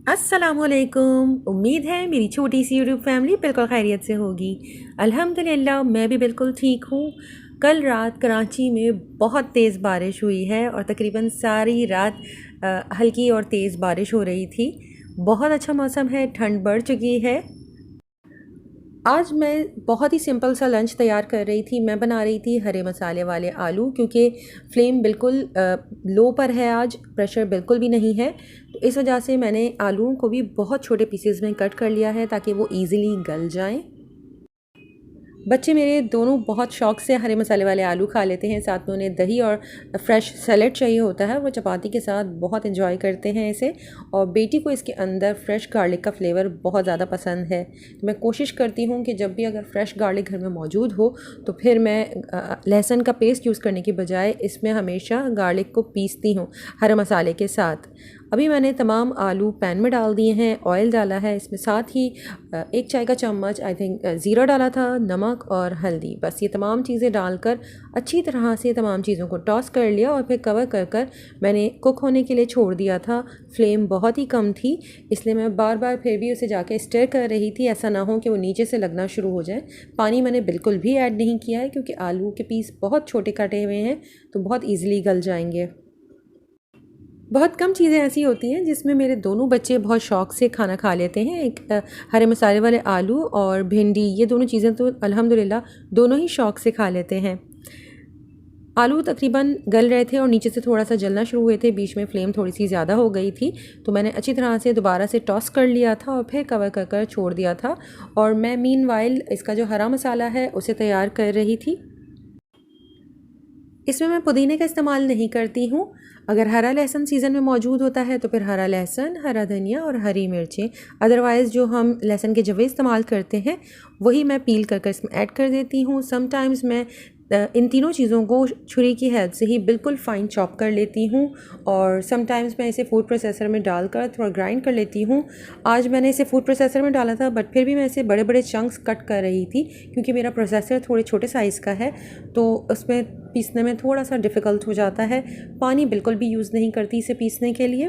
अस्सलामुअलैकुम। उम्मीद है मेरी छोटी सी यूट्यूब फैमिली बिल्कुल खैरियत से होगी। अल्हम्दुलिल्लाह मैं भी बिल्कुल ठीक हूँ। कल रात कराची में बहुत तेज़ बारिश हुई है और तकरीबन सारी रात हल्की और तेज़ बारिश हो रही थी। बहुत अच्छा मौसम है, ठंड बढ़ चुकी है। आज मैं बहुत ही सिंपल सा लंच तैयार कर रही थी। मैं बना रही थी हरे मसाले वाले आलू, क्योंकि फ्लेम बिल्कुल लो पर है, आज प्रेशर बिल्कुल भी नहीं है। तो इस वजह से मैंने आलूओं को भी बहुत छोटे पीसेस में कट कर लिया है ताकि वो इजीली गल जाएं। बच्चे मेरे दोनों बहुत शौक से हरे मसाले वाले आलू खा लेते हैं, साथ में उन्हें दही और फ्रेश सैलेड चाहिए होता है। वो चपाती के साथ बहुत एंजॉय करते हैं इसे। और बेटी को इसके अंदर फ्रेश गार्लिक का फ्लेवर बहुत ज़्यादा पसंद है। तो मैं कोशिश करती हूँ कि जब भी अगर फ्रेश गार्लिक घर में मौजूद हो तो फिर मैं लहसुन का पेस्ट यूज़ करने की बजाय इसमें हमेशा गार्लिक को पीसती हूँ हरे मसाले के साथ। अभी मैंने तमाम आलू पैन में डाल दिए हैं, ऑयल डाला है इसमें, साथ ही 1 चाय का चम्मच आई थिंक ज़ीरा डाला था, नमक और हल्दी। बस ये तमाम चीज़ें डालकर अच्छी तरह से तमाम चीज़ों को टॉस कर लिया और फिर कवर कर कर मैंने कुक होने के लिए छोड़ दिया था। फ्लेम बहुत ही कम थी, इसलिए मैं बार बार फिर भी उसे जाके स्टर कर रही थी, ऐसा ना हो कि वो नीचे से लगना शुरू हो जाए। पानी मैंने बिल्कुल भी ऐड नहीं किया है क्योंकि आलू के पीस बहुत छोटे काटे हुए हैं, तो बहुत ईजिली गल जाएंगे। बहुत कम चीज़ें ऐसी होती हैं जिसमें मेरे दोनों बच्चे बहुत शौक़ से खाना खा लेते हैं। एक हरे मसाले वाले आलू और भिंडी, ये दोनों चीज़ें तो अल्हम्दुलिल्लाह दोनों ही शौक़ से खा लेते हैं। आलू तकरीबन गल रहे थे और नीचे से थोड़ा सा जलना शुरू हुए थे, बीच में फ्लेम थोड़ी सी ज़्यादा हो गई थी, तो मैंने अच्छी तरह से दोबारा से टॉस कर लिया था और फिर कवर कर कर छोड़ दिया था। और मैं मीनवाइल इसका जो हरा मसाला है उसे तैयार कर रही थी। इसमें मैं पुदीने का इस्तेमाल नहीं करती हूँ। अगर हरा लहसुन सीज़न में मौजूद होता है तो फिर हरा लहसुन, हरा धनिया और हरी मिर्चें, अदरवाइज़ जो हम लहसुन के जवे इस्तेमाल करते हैं वही मैं पील कर कर इसमें ऐड कर देती हूँ। समटाइम्स मैं इन तीनों चीज़ों को छुरी की हेल्प से ही बिल्कुल फ़ाइन चॉप कर लेती हूँ और समटाइम्स मैं इसे फूड प्रोसेसर में डालकर थोड़ा ग्राइंड कर लेती हूँ। आज मैंने इसे फूड प्रोसेसर में डाला था, बट फिर भी मैं इसे बड़े बड़े चंक्स कट कर रही थी क्योंकि मेरा प्रोसेसर थोड़े छोटे साइज़ का है, तो उसमें पीसने में थोड़ा सा डिफ़िकल्ट हो जाता है। पानी बिल्कुल भी यूज़ नहीं करती इसे पीसने के लिए।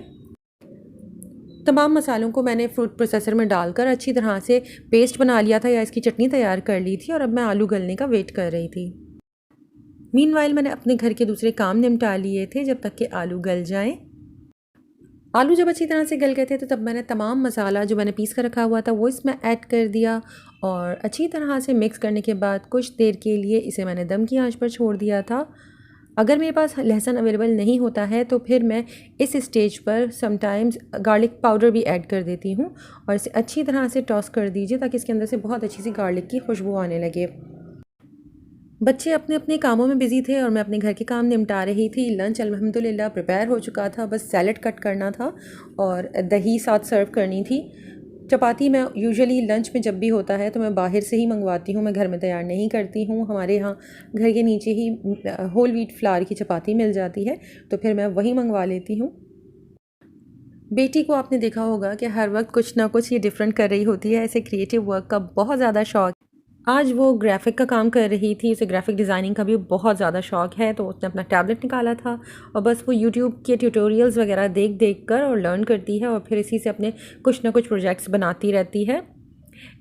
तमाम मसालों को मैंने फूड प्रोसेसर में डालकर अच्छी तरह से पेस्ट बना लिया था या इसकी चटनी तैयार कर ली थी और अब मैं आलू गलने का वेट कर रही थी। मीनवाइल मैंने अपने घर के दूसरे काम निपटा लिए थे जब तक कि आलू गल जाएं। आलू जब अच्छी तरह से गल गए थे तो तब मैंने तमाम मसाला जो मैंने पीस कर रखा हुआ था वो इसमें ऐड कर दिया और अच्छी तरह से मिक्स करने के बाद कुछ देर के लिए इसे मैंने दम की आंच पर छोड़ दिया था। अगर मेरे पास लहसुन अवेलेबल नहीं होता है तो फिर मैं इस स्टेज पर समटाइम्स गार्लिक पाउडर भी ऐड कर देती हूँ और इसे अच्छी तरह से टॉस कर दीजिए ताकि इसके अंदर से बहुत अच्छी सी गार्लिक की खुशबू आने लगे। बच्चे अपने अपने कामों में बिज़ी थे और मैं अपने घर के काम निपटा रही थी। लंच अल्हम्दुलिल्लाह प्रिपेयर हो चुका था, बस सैलड कट करना था और दही साथ सर्व करनी थी। चपाती मैं यूजुअली लंच में जब भी होता है तो मैं बाहर से ही मंगवाती हूँ, मैं घर में तैयार नहीं करती हूँ। हमारे यहाँ घर के नीचे ही होल व्हीट फ्लावर की चपाती मिल जाती है, तो फिर मैं वही मंगवा लेती हूँ। बेटी को आपने देखा होगा कि हर वक्त कुछ ना कुछ ये डिफरेंट कर रही होती है, ऐसे क्रिएटिव वर्क का बहुत ज़्यादा शौक। आज वो ग्राफ़िक का काम कर रही थी, उसे ग्राफ़िक डिज़ाइनिंग का भी बहुत ज़्यादा शौक़ है, तो उसने अपना टैबलेट निकाला था और बस वो यूट्यूब के ट्यूटोरियल्स वगैरह देख देख कर और लर्न करती है और फिर इसी से अपने कुछ ना कुछ प्रोजेक्ट्स बनाती रहती है।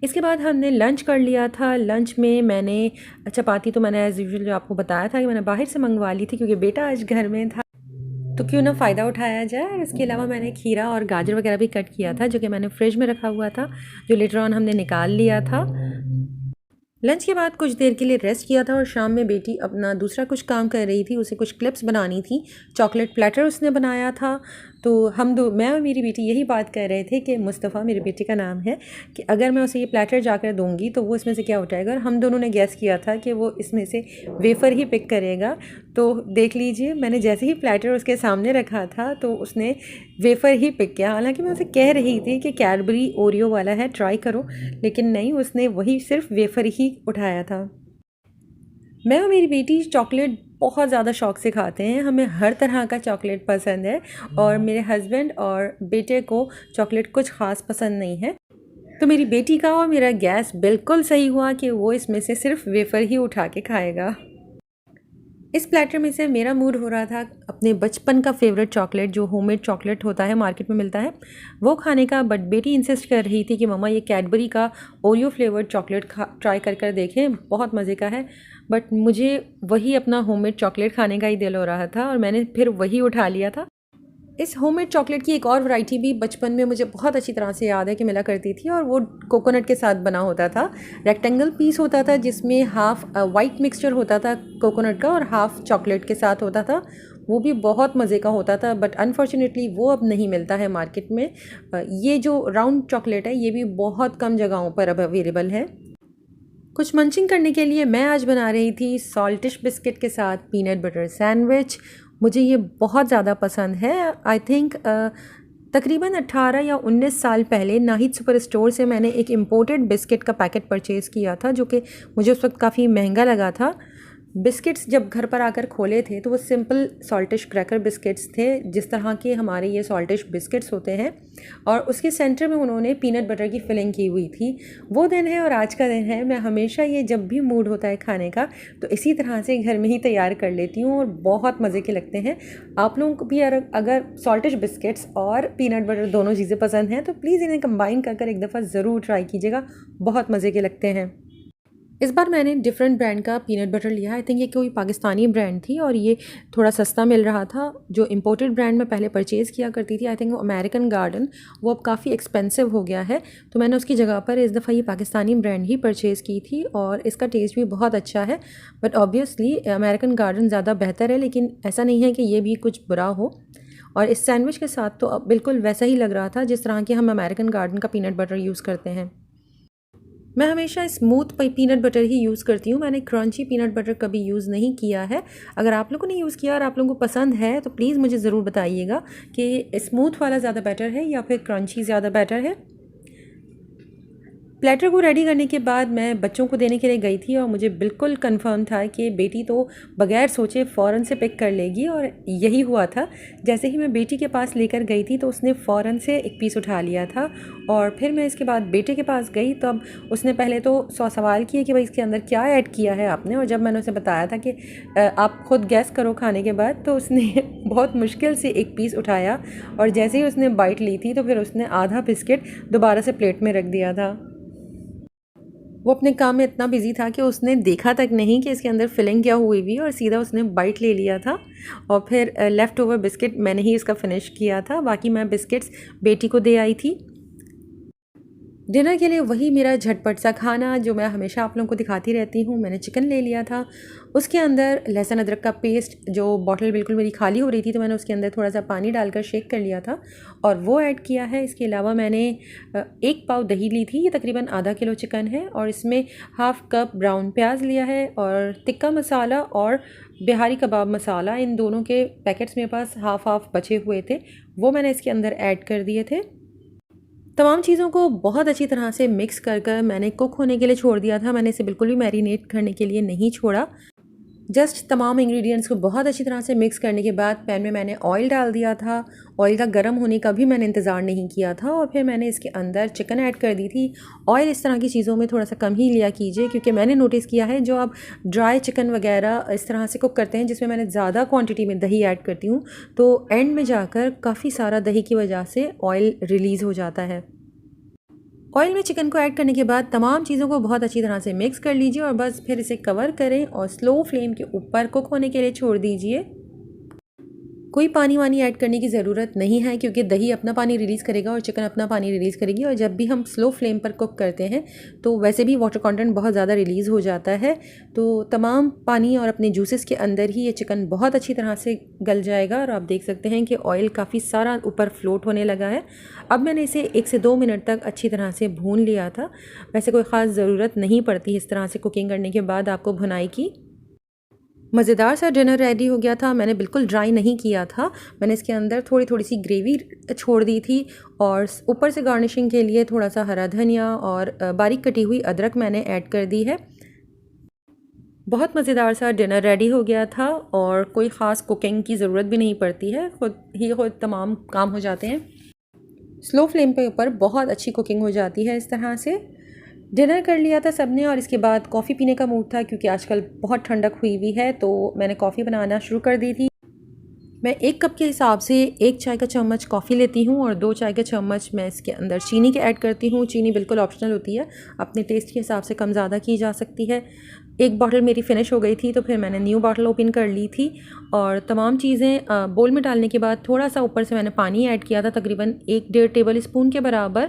इसके बाद हमने लंच कर लिया था। लंच में मैंने चपाती तो मैंने एज़ यूजुअल जो आपको बताया था कि मैंने बाहर से मंगवा ली थी क्योंकि बेटा आज घर में था, तो क्यों ना फ़ायदा उठाया जाए। इसके अलावा मैंने खीरा और गाजर वगैरह भी कट किया था जो कि मैंने फ्रिज में रखा हुआ था, जो लेटर ऑन हमने निकाल लिया था। लंच के बाद कुछ देर के लिए रेस्ट किया था और शाम में बेटी अपना दूसरा कुछ काम कर रही थी, उसे कुछ क्लिप्स बनानी थी। चॉकलेट प्लेटर उसने बनाया था, तो मैं और मेरी बेटी यही बात कर रहे थे कि मुस्तफ़ा मेरे बेटे का नाम है, कि अगर मैं उसे ये प्लेटर जाकर दूंगी तो वो इसमें से क्या उठाएगा, और हम दोनों ने गैस किया था कि वो इसमें से वेफ़र ही पिक करेगा। तो देख लीजिए, मैंने जैसे ही प्लेटर उसके सामने रखा था तो उसने वेफ़र ही पिक किया। हालांकि मैं उसे कह रही थी कि कैडबरी ओरियो वाला है, ट्राई करो, लेकिन नहीं, उसने वही सिर्फ वेफ़र ही उठाया था। मैं और मेरी बेटी चॉकलेट बहुत ज़्यादा शौक़ से खाते हैं, हमें हर तरह का चॉकलेट पसंद है और मेरे हस्बैंड और बेटे को चॉकलेट कुछ ख़ास पसंद नहीं है। तो मेरी बेटी का और मेरा गैस बिल्कुल सही हुआ कि वो इसमें से सिर्फ वेफ़र ही उठा के खाएगा। इस प्लेटर में से मेरा मूड हो रहा था अपने बचपन का फेवरेट चॉकलेट, जो होममेड चॉकलेट होता है, मार्केट में मिलता है, वो खाने का। बट बेटी इंसिस्ट कर रही थी कि मम्मा ये कैडबरी का ओरियो फ्लेवर्ड चॉकलेट ट्राई कर देखें, बहुत मज़े का है। बट मुझे वही अपना होममेड चॉकलेट खाने का ही दिल हो रहा था और मैंने फिर वही उठा लिया था। इस होममेड चॉकलेट की एक और वैरायटी भी बचपन में मुझे बहुत अच्छी तरह से याद है कि मिला करती थी, और वो कोकोनट के साथ बना होता था। रेक्टेंगल पीस होता था जिसमें हाफ वाइट मिक्सचर होता था कोकोनट का और हाफ चॉकलेट के साथ होता था। वो भी बहुत मज़े का होता था, बट अनफॉर्चुनेटली वो अब नहीं मिलता है मार्केट में। ये जो राउंड चॉकलेट है ये भी बहुत कम जगहों पर अब अवेलेबल है। कुछ मंचिंग करने के लिए मैं आज बना रही थी सॉल्टिश बिस्किट के साथ पीनट बटर सैंडविच। मुझे ये बहुत ज़्यादा पसंद है। आई थिंक तकरीबन 18 या 19 साल पहले नाहिद सुपर स्टोर से मैंने एक इम्पोर्टेड बिस्किट का पैकेट परचेज़ किया था, जो कि मुझे उस वक्त काफ़ी महंगा लगा था। बिस्किट्स जब घर पर आकर खोले थे तो वो सिंपल सॉल्टिश क्रैकर बिस्किट्स थे, जिस तरह के हमारे ये सॉल्टिश बिस्किट्स होते हैं, और उसके सेंटर में उन्होंने पीनट बटर की फिलिंग की हुई थी। वो दिन है और आज का दिन है। मैं हमेशा ये जब भी मूड होता है खाने का तो इसी तरह से घर में ही तैयार कर लेती हूँ और बहुत मज़े के लगते हैं। आप लोगों को भी अगर सॉल्टिश बिस्किट्स और पीनट बटर दोनों चीज़ें पसंद हैं तो प्लीज़ इन्हें कंबाइन कर एक दफ़ा ज़रूर ट्राई कीजिएगा, बहुत मज़े के लगते हैं। इस बार मैंने डिफरेंट ब्रांड का पीनट बटर लिया। आई थिंक ये कोई पाकिस्तानी ब्रांड थी और ये थोड़ा सस्ता मिल रहा था। जो इम्पोर्टेड ब्रांड मैं पहले परचेज़ किया करती थी, आई थिंक वो अमेरिकन गार्डन, वो अब काफ़ी एक्सपेंसिव हो गया है, तो मैंने उसकी जगह पर इस दफ़ा ये पाकिस्तानी ब्रांड ही परचेज़ की थी और इसका टेस्ट भी बहुत अच्छा है। बट ऑब्वियसली अमेरिकन गार्डन ज़्यादा बेहतर है, लेकिन ऐसा नहीं है कि ये भी कुछ बुरा हो। और इस सैंडविच के साथ तो बिल्कुल वैसा ही लग रहा था जिस तरह के हम अमेरिकन गार्डन का पीनट बटर यूज़ करते हैं। मैं हमेशा स्मूथ पीनट बटर ही यूज़ करती हूँ। मैंने क्रंची पीनट बटर कभी यूज़ नहीं किया है। अगर आप लोगों ने यूज़ किया और आप लोगों को पसंद है तो प्लीज़ मुझे ज़रूर बताइएगा कि स्मूथ वाला ज़्यादा बेटर है या फिर क्रंची ज़्यादा बेटर है। प्लेटर को रेडी करने के बाद मैं बच्चों को देने के लिए गई थी और मुझे बिल्कुल कंफर्म था कि बेटी तो बग़ैर सोचे फ़ौरन से पिक कर लेगी, और यही हुआ था। जैसे ही मैं बेटी के पास लेकर गई थी तो उसने फ़ौरन से एक पीस उठा लिया था, और फिर मैं इसके बाद बेटे के पास गई तो अब उसने पहले तो 100 सवाल किए कि भाई इसके अंदर क्या ऐड किया है आपने, और जब मैंने उसे बताया था कि आप खुद गैस करो खाने के बाद, तो उसने बहुत मुश्किल से एक पीस उठाया, और जैसे ही उसने बाइट ली थी तो फिर उसने आधा बिस्किट दोबारा से प्लेट में रख दिया था। वो अपने काम में इतना बिजी था कि उसने देखा तक नहीं कि इसके अंदर फिलिंग क्या हुई हुई, और सीधा उसने बाइट ले लिया था। और फिर लेफ़्ट ओवर बिस्किट मैंने ही इसका फिनिश किया था, बाकी मैं बिस्किट्स बेटी को दे आई थी। डिनर के लिए वही मेरा झटपट सा खाना जो मैं हमेशा आप लोगों को दिखाती रहती हूँ। मैंने चिकन ले लिया था, उसके अंदर लहसुन अदरक का पेस्ट, जो बॉटल बिल्कुल मेरी खाली हो रही थी तो मैंने उसके अंदर थोड़ा सा पानी डालकर शेक कर लिया था और वो ऐड किया है। इसके अलावा मैंने 1 पाव दही ली थी, ये तकरीबन आधा किलो चिकन है, और इसमें हाफ़ कप ब्राउन प्याज लिया है, और टिक्का मसाला और बिहारी कबाब मसाला, इन दोनों के पैकेट्स मेरे पास हाफ़ हाफ़ बचे हुए थे, वो मैंने इसके अंदर ऐड कर दिए थे। तमाम चीज़ों को बहुत अच्छी तरह से मिक्स कर मैंने कुक होने के लिए छोड़ दिया था। मैंने इसे बिल्कुल भी मैरिनेट करने के लिए नहीं छोड़ा। जस्ट तमाम इंग्रेडिएंट्स को बहुत अच्छी तरह से मिक्स करने के बाद पैन में मैंने ऑयल डाल दिया था। ऑयल का गर्म होने का भी मैंने इंतज़ार नहीं किया था, और फिर मैंने इसके अंदर चिकन ऐड कर दी थी। ऑयल इस तरह की चीज़ों में थोड़ा सा कम ही लिया कीजिए, क्योंकि मैंने नोटिस किया है जो आप ड्राई चिकन वगैरह इस तरह से कुक करते हैं जिसमें मैंने ज़्यादा क्वान्टिटी में दही ऐड करती हूँ, तो एंड में जाकर काफ़ी सारा दही की वजह से ऑयल रिलीज़ हो जाता है। ऑयल में चिकन को ऐड करने के बाद तमाम चीज़ों को बहुत अच्छी तरह से मिक्स कर लीजिए, और बस फिर इसे कवर करें और स्लो फ्लेम के ऊपर कुक होने के लिए छोड़ दीजिए। कोई पानी वानी ऐड करने की ज़रूरत नहीं है, क्योंकि दही अपना पानी रिलीज़ करेगा और चिकन अपना पानी रिलीज़ करेगी, और जब भी हम स्लो फ्लेम पर कुक करते हैं तो वैसे भी वाटर कंटेंट बहुत ज़्यादा रिलीज़ हो जाता है, तो तमाम पानी और अपने जूसेस के अंदर ही ये चिकन बहुत अच्छी तरह से गल जाएगा। और आप देख सकते हैं कि ऑयल काफ़ी सारा ऊपर फ्लोट होने लगा है। अब मैंने इसे 1 से 2 मिनट तक अच्छी तरह से भून लिया था। वैसे कोई ख़ास ज़रूरत नहीं पड़ती इस तरह से कुकिंग करने के बाद आपको भुनाई की। मज़ेदार सा डिनर रेडी हो गया था। मैंने बिल्कुल ड्राई नहीं किया था, मैंने इसके अंदर थोड़ी थोड़ी सी ग्रेवी छोड़ दी थी, और ऊपर से गार्निशिंग के लिए थोड़ा सा हरा धनिया और बारीक कटी हुई अदरक मैंने ऐड कर दी है। बहुत मज़ेदार सा डिनर रेडी हो गया था, और कोई ख़ास कुकिंग की ज़रूरत भी नहीं पड़ती है, खुद तमाम काम हो जाते हैं। स्लो फ्लेम पे ऊपर बहुत अच्छी कुकिंग हो जाती है इस तरह से। डिनर कर लिया था सबने और इसके बाद कॉफ़ी पीने का मूड था क्योंकि आजकल बहुत ठंडक हुई हुई है, तो मैंने कॉफ़ी बनाना शुरू कर दी थी। मैं 1 कप के हिसाब से 1 चाय का चम्मच कॉफ़ी लेती हूँ और 2 चाय के चम्मच मैं इसके अंदर चीनी के ऐड करती हूँ। चीनी बिल्कुल ऑप्शनल होती है, अपने टेस्ट के हिसाब से कम ज़्यादा की जा सकती है। एक बॉटल मेरी फ़िनिश हो गई थी तो फिर मैंने न्यू बॉटल ओपन कर ली थी और तमाम चीज़ें बोल में डालने के बाद थोड़ा सा ऊपर से मैंने पानी ऐड किया था, तकरीबन 1 डेढ़ टेबल स्पून के बराबर।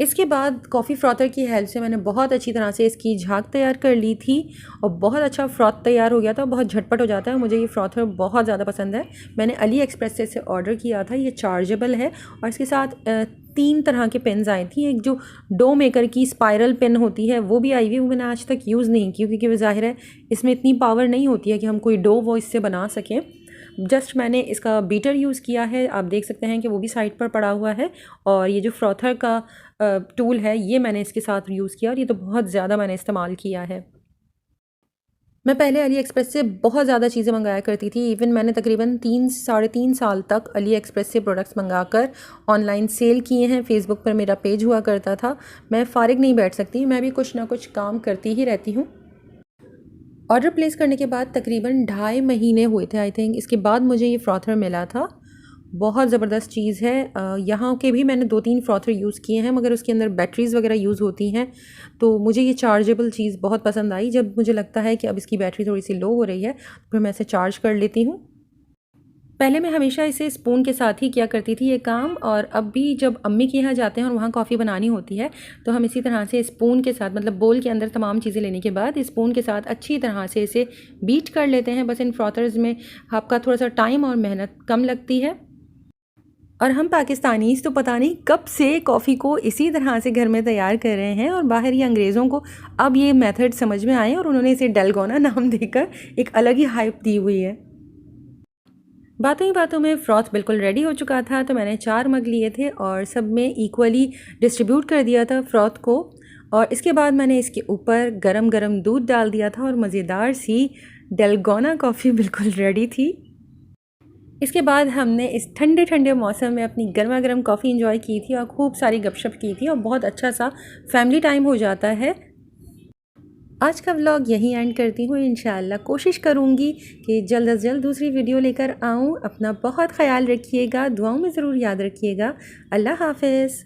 इसके बाद कॉफ़ी फ्रॉथर की हेल्प से मैंने बहुत अच्छी तरह से इसकी झाग तैयार कर ली थी और बहुत अच्छा फ्रॉथ तैयार हो गया था, बहुत झटपट हो जाता है। मुझे ये फ्रॉथर बहुत ज़्यादा पसंद है। मैंने अली एक्सप्रेस से इसे ऑर्डर किया था। ये चार्जेबल है और इसके साथ 3 तरह के पेन्स आई थी। एक जो डो मेकर की स्पाइरल पेन होती है वो भी आई हुई, वो मैंने आज तक यूज़ नहीं की क्योंकि वो ज़ाहिर है इसमें इतनी पावर नहीं होती है कि हम कोई डो वो इससे बना सकें। जस्ट मैंने इसका बीटर यूज़ किया है, आप देख सकते हैं कि वो भी साइड पर पड़ा हुआ है। और ये जो फ्रॉथर का टूल है ये मैंने इसके साथ यूज़ किया और ये तो बहुत ज़्यादा मैंने इस्तेमाल किया है। मैं पहले अली एक्सप्रेस से बहुत ज़्यादा चीज़ें मंगाया करती थी। इवन मैंने तकरीबन 3 साढ़े 3 साल तक अली एक्सप्रेस से प्रोडक्ट्स मंगाकर ऑनलाइन सेल किए हैं। फ़ेसबुक पर मेरा पेज हुआ करता था। मैं फ़ारिग नहीं बैठ सकती, मैं भी कुछ ना कुछ काम करती ही रहती हूँ। ऑर्डर प्लेस करने के बाद तकरीबन 2.5 महीने हुए थे आई थिंक, इसके बाद मुझे ये फ्रॉथर मिला था। बहुत ज़बरदस्त चीज़ है। यहाँ के भी मैंने 2-3 फ्रॉथर यूज़ किए हैं मगर उसके अंदर बैटरीज़ वगैरह यूज़ होती हैं, तो मुझे ये चार्जेबल चीज़ बहुत पसंद आई। जब मुझे लगता है कि अब इसकी बैटरी थोड़ी सी लो हो रही है तो फिर मैं इसे चार्ज कर लेती हूँ। पहले मैं हमेशा इसे स्पून के साथ ही किया करती थी ये काम, और अब भी जब अम्मी के यहाँ जाते हैं और वहाँ कॉफ़ी बनानी होती है तो हम इसी तरह से स्पून के साथ, मतलब बोल के अंदर तमाम चीज़ें लेने के बाद स्पून के साथ अच्छी तरह से इसे बीट कर लेते हैं। बस इन फ्रॉथर्स में आपका थोड़ा सा टाइम और मेहनत कम लगती है। और हम पाकिस्तानीज़ तो पता नहीं कब से कॉफ़ी को इसी तरह से घर में तैयार कर रहे हैं और बाहर ये अंग्रेज़ों को अब ये मेथड समझ में आए और उन्होंने इसे डलगोना नाम देकर एक अलग ही हाइप दी हुई है। बातों ही बातों में फ्रॉथ बिल्कुल रेडी हो चुका था तो मैंने 4 मग लिए थे और सब में इक्वली डिस्ट्रीब्यूट कर दिया था फ्रॉथ को। और इसके बाद मैंने इसके ऊपर गरम गरम दूध डाल दिया था और मज़ेदार सी डलगोना कॉफ़ी बिल्कुल रेडी थी। इसके बाद हमने इस ठंडे ठंडे मौसम में अपनी गर्मा गर्म कॉफ़ी इंजॉय की थी और खूब सारी गपशप की थी और बहुत अच्छा सा फैमिली टाइम हो जाता है। आज का व्लॉग यहीं एंड करती हूँ। इंशाअल्लाह कोशिश करूँगी कि जल्द अज जल्द दूसरी वीडियो लेकर आऊँ। अपना बहुत ख्याल रखिएगा, दुआओं में ज़रूर याद रखिएगा। अल्लाह हाफ़िज़।